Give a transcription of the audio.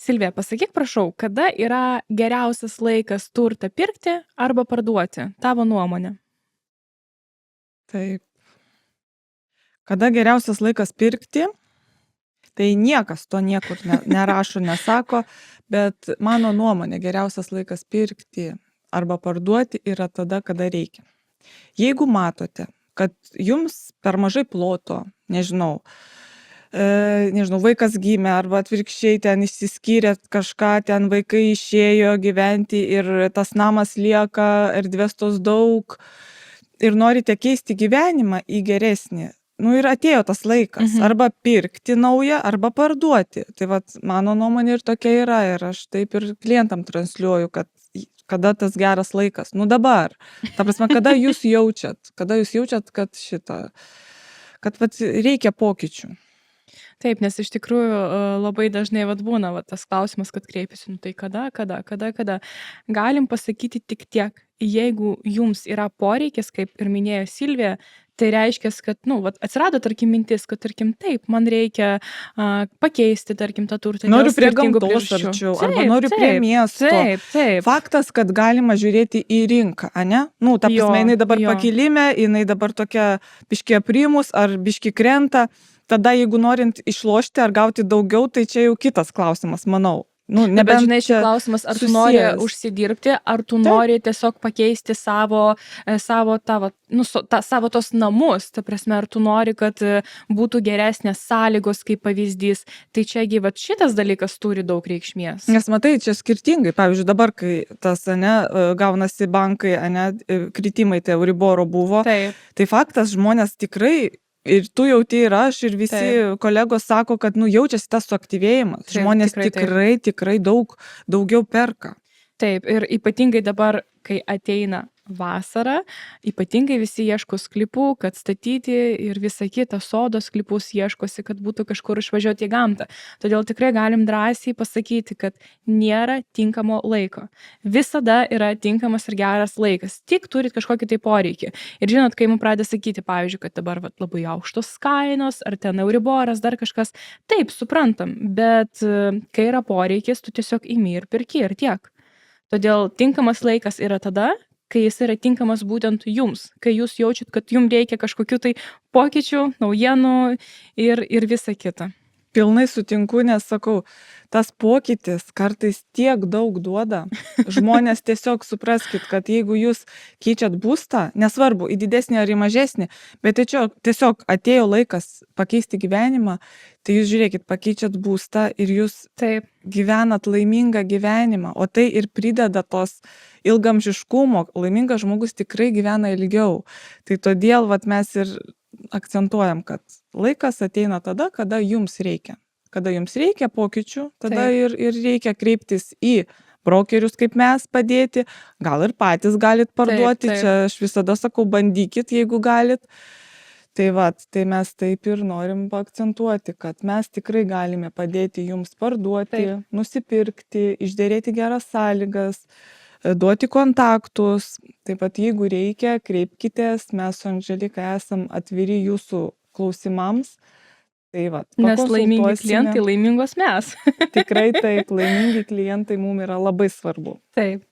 Silvija, pasakyk prašau, kada yra geriausias laikas turtą pirkti arba parduoti? Tavo nuomonė. Taip. Kada geriausias laikas pirkti? Tai niekas to niekur nerašo, nesako, bet mano nuomonė, geriausias laikas pirkti arba parduoti yra tada, kada reikia. Jeigu matote, kad jums per mažai ploto, nežinau, vaikas gimė arba atvirkščiai ten išsiskyrė kažką, ten vaikai išėjo gyventi ir tas namas lieka, erdvės tos daug ir norite keisti gyvenimą į geresnį. Ir atėjo tas laikas, arba pirkti naują, arba parduoti. Tai vat mano nuomonė ir tokia yra ir aš taip ir klientam transliuoju, kad kada tas geras laikas. Dabar. Ta prasme, kada jūs jaučiat, kad vat reikia pokyčių. Taip, nes iš tikrųjų labai dažnai būna tas klausimas, kad kreipiasi, tai kada. Galim pasakyti tik tiek, jeigu jums yra poreikis, kaip ir minėjo Silvija, tai reiškia, kad, atsirado, tarkim, mintis, kad, tarkim, taip, man reikia pakeisti, tarkim, tą turtą. Noriu prie gamtos arčiau, arba noriu prie miesto. Taip. Faktas, kad galima žiūrėti į rinką, ane? Ta prasme, jinai dabar pakilime, jinai dabar tokia biški aprimus ar biški krenta. Tada, jeigu norint išlošti ar gauti daugiau, tai čia jau kitas klausimas, manau. Bet žinai, šis klausimas, ar tu nori užsidirbti, ar tu nori tiesiog pakeisti savo tos namus, ta prasme, ar tu nori, kad būtų geresnės sąlygos kaip pavyzdys. Tai čiagi šitas dalykas turi daug reikšmės. Nes matai, čia skirtingai. Pavyzdžiui, dabar, kai tas, gaunasi bankai, kritimai, tai Euriboro buvo, tai faktas, žmonės tikrai ir tu jauti ir aš, ir visi kolegos sako, kad jaučiasi tas suaktyvėjimas. Žmonės tikrai daugiau perka. Taip, ir ypatingai dabar, kai ateina vasara, ypatingai visi ieško sklypų, kad statyti ir visą kitą sodo sklypus ieškosi, kad būtų kažkur išvažiuoti į gamtą. Todėl tikrai galim drąsiai pasakyti, kad nėra tinkamo laiko. Visada yra tinkamas ir geras laikas. Tik turit kažkokį tai poreikį. Ir žinot, kai mums pradeda sakyti, pavyzdžiui, kad dabar labai aukštos kainos, ar ten Euriboras, dar kažkas, taip, suprantam, bet kai yra poreikis, tu tiesiog imi ir pirki ir tiek. Todėl tinkamas laikas yra tada, kai jis yra tinkamas būtent jums, kai jūs jaučiat, kad jums reikia kažkokių tai pokyčių, naujienų ir visa kita. Pilnai sutinku, nes sakau, tas pokytis kartais tiek daug duoda. Žmonės tiesiog supraskit, kad jeigu jūs keičiat būstą, nesvarbu, į didesnį ar į mažesnį, bet tiesiog atėjo laikas pakeisti gyvenimą, tai jūs žiūrėkit, pakeičiat būstą ir jūs gyvenat laimingą gyvenimą, o tai ir prideda tos ilgamžiškumo. Laimingas žmogus tikrai gyvena ilgiau. Tai todėl mes ir akcentuojam, kad laikas ateina tada, kada jums reikia. Kada jums reikia pokyčių, tada ir reikia kreiptis į brokerius, kaip mes padėti. Gal ir patys galit parduoti. Čia aš visada sakau, bandykit, jeigu galit. Tai mes taip ir norim akcentuoti, kad mes tikrai galime padėti jums parduoti, nusipirkti, išderėti geras sąlygas, duoti kontaktus. Taip pat, jeigu reikia, kreipkitės, mes su Andželika esam atviri jūsų klausimams. Nes laimingi klientai, laimingos mes. Tikrai taip, laimingi klientai mums yra labai svarbu. Taip.